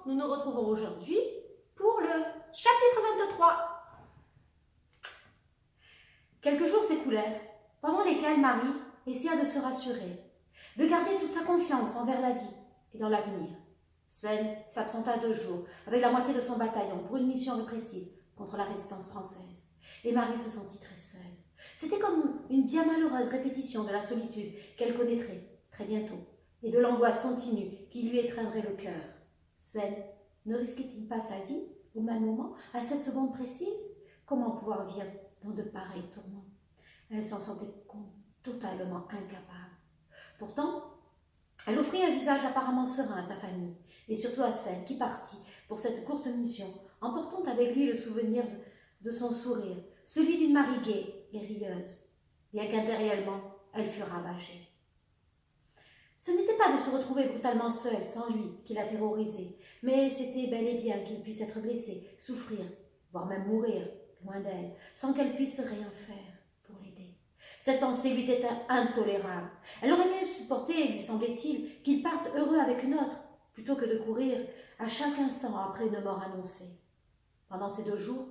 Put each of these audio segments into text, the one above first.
nous nous retrouvons aujourd'hui pour le chapitre 23. Quelques jours s'écoulèrent, pendant lesquels Marie essaya de se rassurer, de garder toute sa confiance envers la vie et dans l'avenir. Sven s'absenta 2 jours avec la moitié de son bataillon pour une mission répressive contre la résistance française. Et Marie se sentit très seule. C'était comme une bien malheureuse répétition de la solitude qu'elle connaîtrait très bientôt et de l'angoisse continue qui lui étreindrait le cœur. Sven ne risquait-il pas sa vie au même moment, à cette seconde précise? Comment pouvoir vivre dans de pareils tourments? Elle s'en sentait totalement incapable. Pourtant, elle offrit un visage apparemment serein à sa famille, et surtout à Sven, qui partit pour cette courte mission, emportant avec lui le souvenir de son sourire, celui d'une Marie gaie et rieuse, bien qu'intérieurement, elle fût ravagée. Ce n'était pas de se retrouver brutalement seule, sans lui, qui la terrorisait, mais c'était bel et bien qu'il puisse être blessé, souffrir, voire même mourir, loin d'elle, sans qu'elle puisse rien faire pour l'aider. Cette pensée lui était intolérable. Elle aurait mieux supporté, lui semblait-il, qu'il parte heureux avec une autre, plutôt que de courir à chaque instant après une mort annoncée. Pendant ces 2 jours,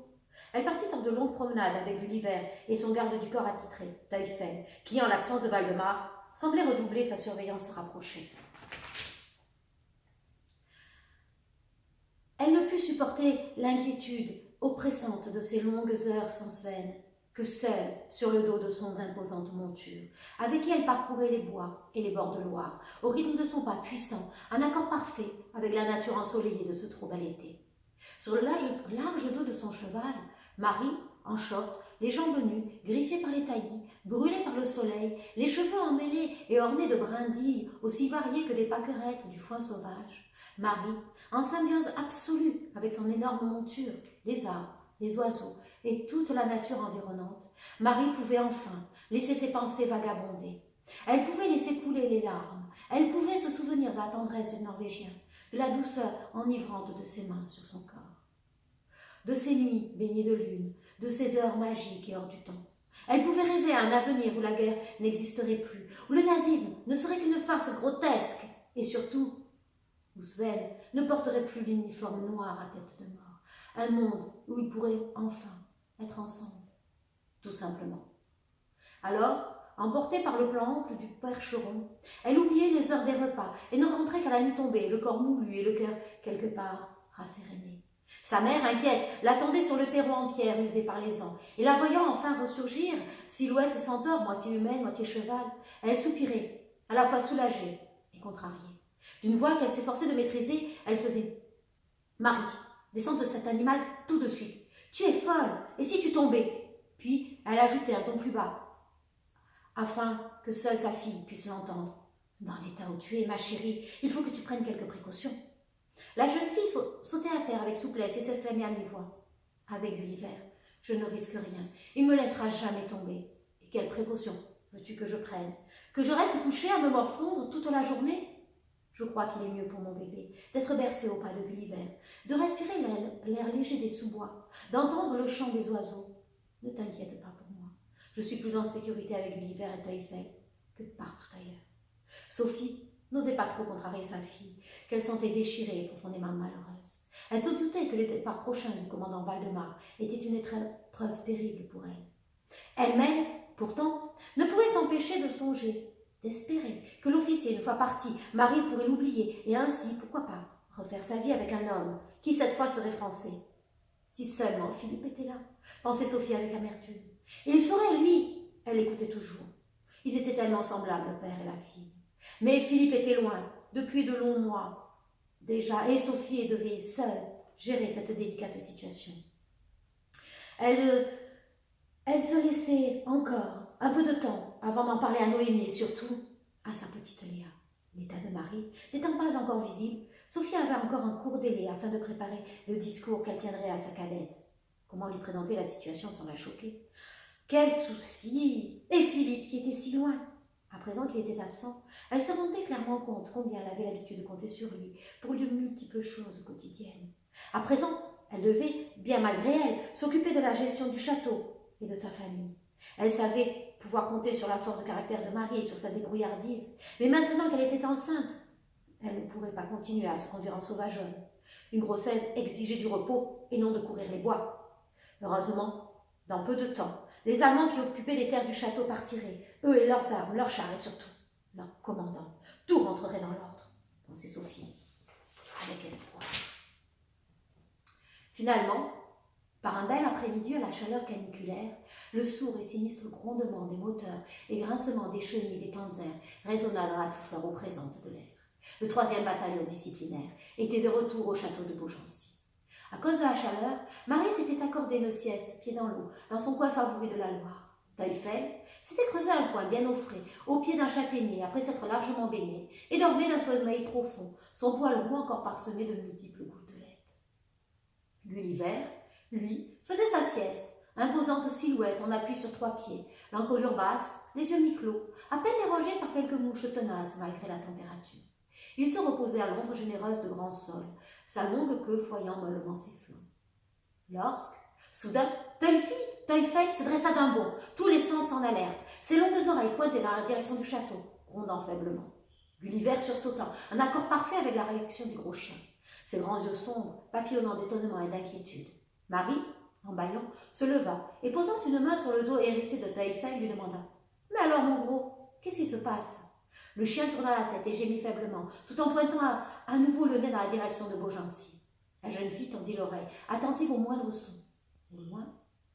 elle partit dans de longues promenades avec Gulliver et son garde du corps attitré, Taillefer, qui, en l'absence de Valdemar, semblait redoubler sa surveillance rapprochée. Elle ne put supporter l'inquiétude oppressante de ces longues heures sans Sven, que seule, sur le dos de son imposante monture, avec qui elle parcourait les bois et les bords de Loire, au rythme de son pas puissant, un accord parfait avec la nature ensoleillée de ce trop bel été. Sur le large dos de son cheval, Marie, en short, les jambes nues, griffées par les taillis, brûlées par le soleil, les cheveux emmêlés et ornés de brindilles aussi variées que des pâquerettes ou du foin sauvage, Marie, en symbiose absolue avec son énorme monture, les arbres, les oiseaux et toute la nature environnante, Marie pouvait enfin laisser ses pensées vagabonder. Elle pouvait laisser couler les larmes. Elle pouvait se souvenir de la tendresse du Norvégien, de la douceur enivrante de ses mains sur son corps, de ses nuits baignées de lune, de ses heures magiques et hors du temps. Elle pouvait rêver à un avenir où la guerre n'existerait plus, où le nazisme ne serait qu'une farce grotesque, et surtout, où Sven ne porterait plus l'uniforme noir à tête de mort. Un monde où ils pourraient enfin être ensemble, tout simplement. Alors, emportée par le plan ample du percheron, elle oubliait les heures des repas et ne rentrait qu'à la nuit tombée, le corps moulu et le cœur quelque part rasséréné. Sa mère, inquiète, l'attendait sur le perron en pierre usé par les ans, et la voyant enfin ressurgir, silhouette centaure, moitié humaine, moitié cheval, elle soupirait, à la fois soulagée et contrariée. D'une voix qu'elle s'efforçait de maîtriser, elle faisait « Marie, descends de cet animal tout de suite. Tu es folle, et si tu tombais ?» Puis elle ajoutait un ton plus bas, afin que seule sa fille puisse l'entendre. « Dans l'état où tu es, ma chérie, il faut que tu prennes quelques précautions. » La jeune fille sautait à terre avec souplesse et s'exclamait à mi-voix. « Avec Gulliver, je ne risque rien. Il ne me laissera jamais tomber. Et quelles précautions veux-tu que je prenne? Que je reste couchée à me morfondre toute la journée? Je crois qu'il est mieux pour mon bébé d'être bercé au pas de Gulliver, de respirer l'air léger des sous-bois, d'entendre le chant des oiseaux. Ne t'inquiète pas pour moi. Je suis plus en sécurité avec Gulliver et Taillefer que partout ailleurs. » Sophie n'osait pas trop contrarier sa fille, qu'elle sentait déchirée et profondément malheureuse. Elle se doutait que le départ prochain du commandant Valdemar était une épreuve terrible pour elle. Elle-même, pourtant, ne pouvait s'empêcher de songer, d'espérer que l'officier, une fois parti, Marie pourrait l'oublier et ainsi, pourquoi pas, refaire sa vie avec un homme qui cette fois serait français. Si seulement Philippe était là, pensait Sophie avec amertume. Il saurait, lui, elle l'écoutait toujours. Ils étaient tellement semblables, le père et la fille. Mais Philippe était loin, depuis de longs mois déjà, et Sophie devait seule gérer cette délicate situation. Elle se laissait encore un peu de temps avant d'en parler à Noémie et surtout à sa petite Léa. L'état de Marie n'étant pas encore visible, Sophie avait encore un court délai afin de préparer le discours qu'elle tiendrait à sa cadette. Comment lui présenter la situation sans la choquer? Quel souci! Et Philippe qui était si loin! À présent qu'il était absent, elle se rendait clairement compte combien elle avait l'habitude de compter sur lui pour de multiples choses quotidiennes. À présent, elle devait, bien malgré elle, s'occuper de la gestion du château et de sa famille. Elle savait pouvoir compter sur la force de caractère de Marie et sur sa débrouillardise, mais maintenant qu'elle était enceinte, elle ne pourrait pas continuer à se conduire en sauvageonne. Une grossesse exigeait du repos et non de courir les bois. Heureusement, dans peu de temps, les Allemands qui occupaient les terres du château partiraient, eux et leurs armes, leurs chars et surtout leurs commandants. Tout rentrerait dans l'ordre, pensait Sophie, avec espoir. Finalement, par un bel après-midi à la chaleur caniculaire, le sourd et sinistre grondement des moteurs et grincement des chenilles des panzers résonna dans la touffeur oppressante de l'air. Le 3e bataillon disciplinaire était de retour au château de Beaugency. À cause de la chaleur, Marie s'était accordé une sieste, pied dans l'eau, dans son coin favori de la Loire. Taillefer s'était creusé un coin bien au frais, au pied d'un châtaignier, après s'être largement baigné, et dormait d'un sommeil profond, son poil roux encore parsemé de multiples gouttelettes. Gulliver, lui, faisait sa sieste, imposante silhouette en appui sur 3 pieds, l'encolure basse, les yeux mi-clos, à peine dérangés par quelques mouches tenaces malgré la température. Il se reposait à l'ombre généreuse de grands sols, sa longue queue foyant mollement ses flancs. Lorsque, soudain, Teufel se dressa d'un bond, tous les sens en alerte, ses longues oreilles pointaient dans la direction du château, grondant faiblement. Gulliver sursautant, un accord parfait avec la réaction du gros chien. Ses grands yeux sombres, papillonnant d'étonnement et d'inquiétude. Marie, en bâillant, se leva et posant une main sur le dos hérissé de Teufel, lui demanda « Mais alors, mon gros, qu'est-ce qui se passe ?» Le chien tourna la tête et gémit faiblement, tout en pointant à nouveau le nez dans la direction de Beaugency. La jeune fille tendit l'oreille, attentive au moindre son. Au loin,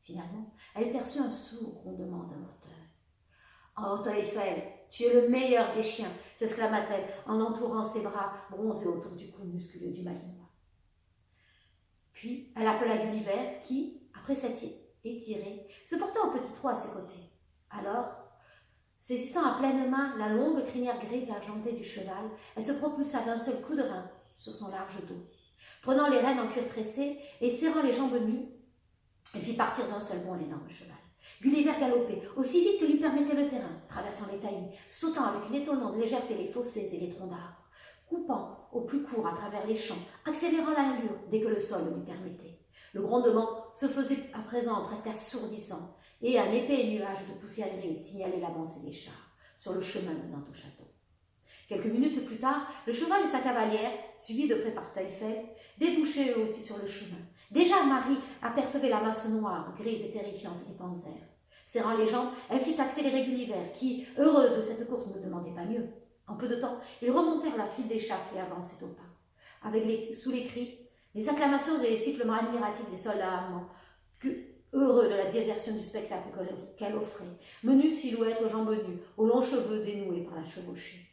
finalement, elle perçut un sourd grondement de moteur. « Oh, Teufel, tu es le meilleur des chiens !» s'exclama-t-elle en entourant ses bras bronzés autour du cou musculeux du Malinois. Puis, elle appela Gulliver qui, après s'être étiré, se porta au petit trot à ses côtés. Alors, saisissant à pleine main la longue crinière grise argentée du cheval, elle se propulsa d'un seul coup de rein sur son large dos. Prenant les rênes en cuir tressé et serrant les jambes nues, elle fit partir d'un seul bond l'énorme cheval. Gulliver galopait, aussi vite que lui permettait le terrain, traversant les taillis, sautant avec une étonnante légèreté les fossés et les troncs d'arbres, coupant au plus court à travers les champs, accélérant l'allure dès que le sol le lui permettait. Le grondement se faisait à présent presque assourdissant, et un épais nuage de poussière grise signalait l'avancée des chars sur le chemin menant au château. Quelques minutes plus tard, le cheval et sa cavalière, suivis de près par Teufel, débouchaient eux aussi sur le chemin. Déjà, Marie apercevait la masse noire, grise et terrifiante des panzers. Serrant les jambes, elle fit accélérer Gulliver, qui, heureux de cette course, ne demandait pas mieux. En peu de temps, ils remontèrent la file des chars qui avançaient au pas. Sous les cris, les acclamations et les sifflements admiratifs des soldats allemands, heureux de la diversion du spectacle qu'elle offrait, menue silhouette aux jambes nues, aux longs cheveux dénoués par la chevauchée.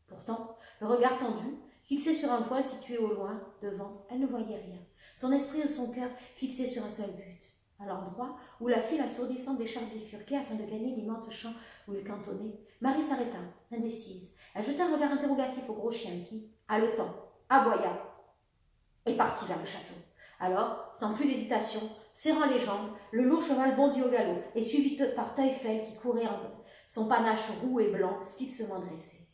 Pourtant, le regard tendu, fixé sur un point situé au loin, devant, elle ne voyait rien. Son esprit et son cœur fixés sur un seul but. À l'endroit où la file assourdissante des chars bifurquait afin de gagner l'immense champ où il cantonnait, Marie s'arrêta, indécise. Elle jeta un regard interrogatif au gros chien qui, haletant, aboya et partit vers le château. Alors, sans plus d'hésitation, serrant les jambes, le lourd cheval bondit au galop et suivi par Teufel qui courait son panache roux et blanc fixement dressé.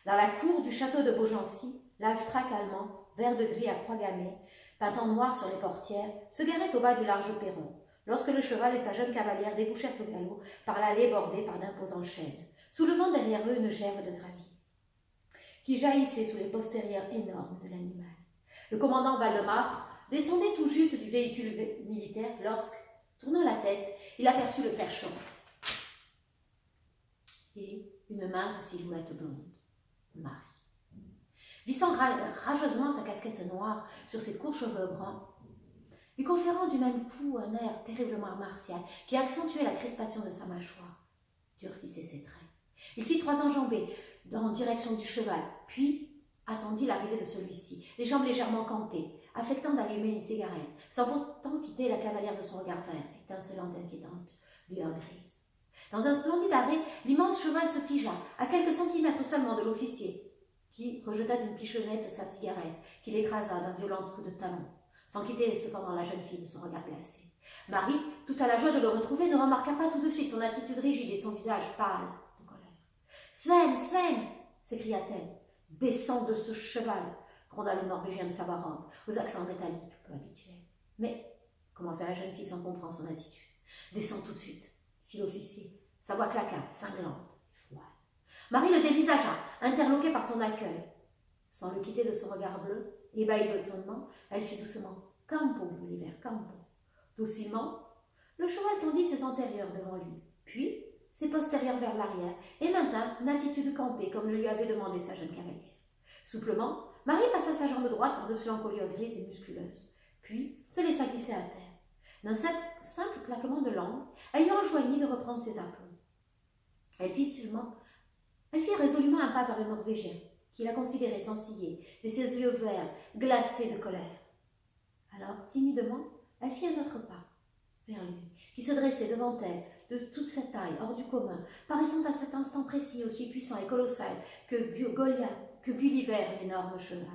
Dans la cour du château de Beaugency, l'Alftrac allemand, vert de gris à croix gammée, peint en noir sur les portières, se garait au bas du large perron, lorsque le cheval et sa jeune cavalière débouchèrent au galop par l'allée bordée par d'imposants chênes, soulevant derrière eux une gerbe de gravier, qui jaillissait sous les postérieurs énormes de l'animal. Le commandant Valdemar descendait tout juste du véhicule militaire lorsque, tournant la tête, il aperçut le percheron et une mince silhouette blonde, Marie. Vissant rageusement sa casquette noire sur ses courts cheveux bruns, lui conférant du même coup un air terriblement martial qui accentuait la crispation de sa mâchoire, durcissait ses traits. Il fit 3 enjambées en direction du cheval, puis attendit l'arrivée de celui-ci, les jambes légèrement cantées, affectant d'allumer une cigarette, sans pourtant quitter la cavalière de son regard vert, étincelant d'inquiétante lueur grise. Dans un splendide arrêt, l'immense cheval se figea, à quelques centimètres seulement de l'officier, qui rejeta d'une pichonnette sa cigarette, qu'il écrasa d'un violent coup de talon, sans quitter cependant la jeune fille de son regard glacé. Marie, tout à la joie de le retrouver, ne remarqua pas tout de suite son attitude rigide et son visage pâle de colère. « Sven, Sven !» s'écria-t-elle. « Descends de ce cheval !» gronda le Norvégien de sa baroque, aux accents métalliques peu habituels. « Mais, » commença la jeune fille sans comprendre son attitude. « Descends tout de suite !» fit l'officier. Sa voix claqua, cinglante et froide. Marie le dévisagea, interloquée par son accueil. Sans le quitter de son regard bleu, Ébahie d'étonnement, elle fit doucement « Campo, Gulliver, campo ». Docilement, le cheval tendit ses antérieurs devant lui, puis ses postérieurs vers l'arrière, et maintint une attitude campée comme le lui avait demandé sa jeune cavalière. Souplement, Marie passa sa jambe droite par-dessus l'encolure grise et musculeuse, puis se laissa glisser à terre. D'un simple claquement de langue, elle lui enjoignit de reprendre ses aplombs. Elle fit résolument un pas vers le Norvégien, qui la considérait sans ciller, et ses yeux verts, glacés de colère. Alors, timidement, elle fit un autre pas vers lui, qui se dressait devant elle, de toute sa taille, hors du commun, paraissant à cet instant précis aussi puissant et colossal que Gulliver, l'énorme cheval.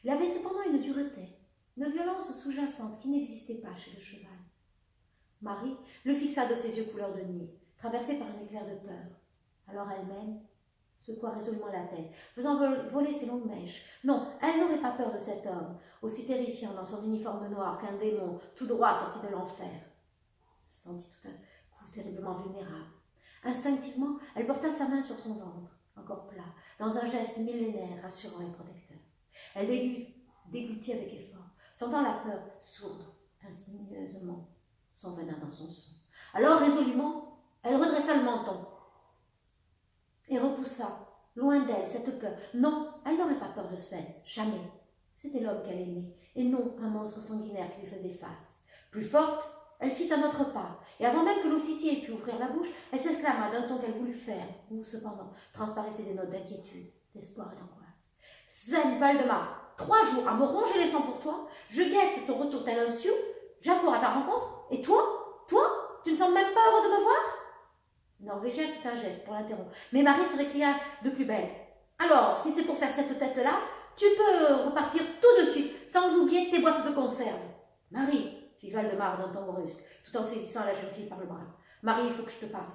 Il avait cependant une dureté, une violence sous-jacente qui n'existait pas chez le cheval. Marie le fixa de ses yeux couleur de nuit, traversés par un éclair de peur. Alors elle-même secoua résolument la tête, faisant voler ses longues mèches. Non, elle n'aurait pas peur de cet homme, aussi terrifiant dans son uniforme noir qu'un démon tout droit sorti de l'enfer. Elle se sentit tout à coup terriblement vulnérable. Instinctivement, elle porta sa main sur son ventre, encore plat, dans un geste millénaire, rassurant et protecteur. Elle déglutit avec effort, sentant la peur sourde, insinueusement, son venin dans son sang. Alors, résolument, elle redressa le menton et repoussa, loin d'elle, cette peur. Non, elle n'aurait pas peur de Sven, jamais. C'était l'homme qu'elle aimait, et non un monstre sanguinaire qui lui faisait face. Plus forte, elle fit un autre pas, et avant même que l'officier ait pu ouvrir la bouche, elle s'exclama d'un ton qu'elle voulut faire, où, cependant, transparaissaient des notes d'inquiétude, d'espoir et d'angoisse. « Sven Valdemar, 3 jours à me ronger les sangs pour toi, je guette ton retour tel un sioux, j'accours à ta rencontre, et toi, tu ne sembles même pas heureux de me voir ?» Le Norvégien fit un geste pour l'interrompre, mais Marie se récria de plus belle. « Alors, si c'est pour faire cette tête-là, tu peux repartir tout de suite, sans oublier tes boîtes de conserve. »« Marie, » fit Valdemar d'un ton brusque, tout en saisissant la jeune fille par le bras. « Marie, il faut que je te parle. »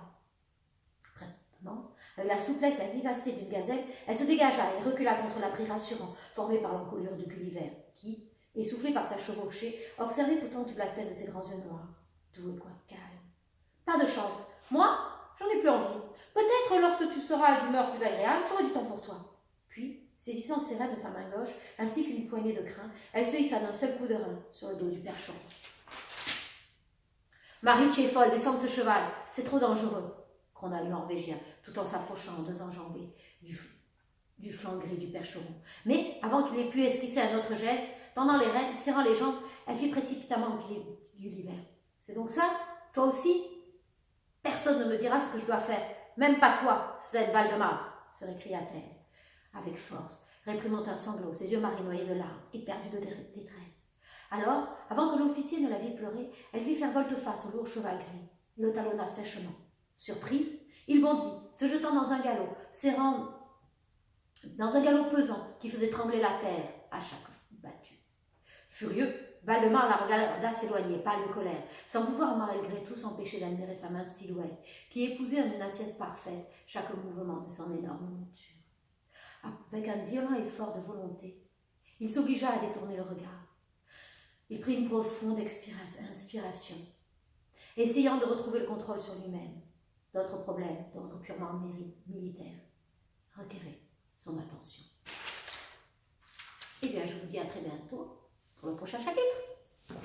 Prestement, avec la souplesse et la vivacité d'une gazelle, elle se dégagea et recula contre l'abri rassurant formé par l'encolure de Gulliver, qui, essoufflé par sa chevauchée, observait pourtant toute la scène de ses grands yeux noirs, doux et quoi, calme. « Pas de chance. Moi, j'en ai plus envie. Peut-être lorsque tu seras d'humeur plus agréable, j'aurai du temps pour toi. » Puis, saisissant ses rênes de sa main gauche, ainsi qu'une poignée de crin, elle se hissa d'un seul coup de rein sur le dos du percheron. « Marie, tu es folle, descends de ce cheval, c'est trop dangereux, » gronda le Norvégien, tout en s'approchant en 2 enjambées du flanc gris du percheron. Mais, avant qu'il ait pu esquisser un autre geste, tendant les rênes, serrant les jambes, elle fit précipitamment Gulliver. « C'est donc ça? Toi aussi? Personne ne me dira ce que je dois faire, même pas toi, Sven Valdemar, se récria-t-elle, avec force, réprimant un sanglot, ses yeux marinoyés de larmes, éperdus de détresse. Alors, avant que l'officier ne la vît pleurer, elle fit faire volte-face au lourd cheval gris, et le talonna sèchement. Surpris, il bondit, se jetant dans un galop, serrant dans un galop pesant qui faisait trembler la terre à chaque coup battu. Furieux, Valdemar la regarda s'éloigner, pâle de colère, sans pouvoir malgré tout s'empêcher d'admirer sa mince silhouette, qui épousait en une assiette parfaite chaque mouvement de son énorme monture. Avec un violent effort de volonté, il s'obligea à détourner le regard. Il prit une profonde inspiration, essayant de retrouver le contrôle sur lui-même. D'autres problèmes, d'ordre purement militaire, requéraient son attention. Eh bien, je vous dis à très bientôt pour le prochain chapitre.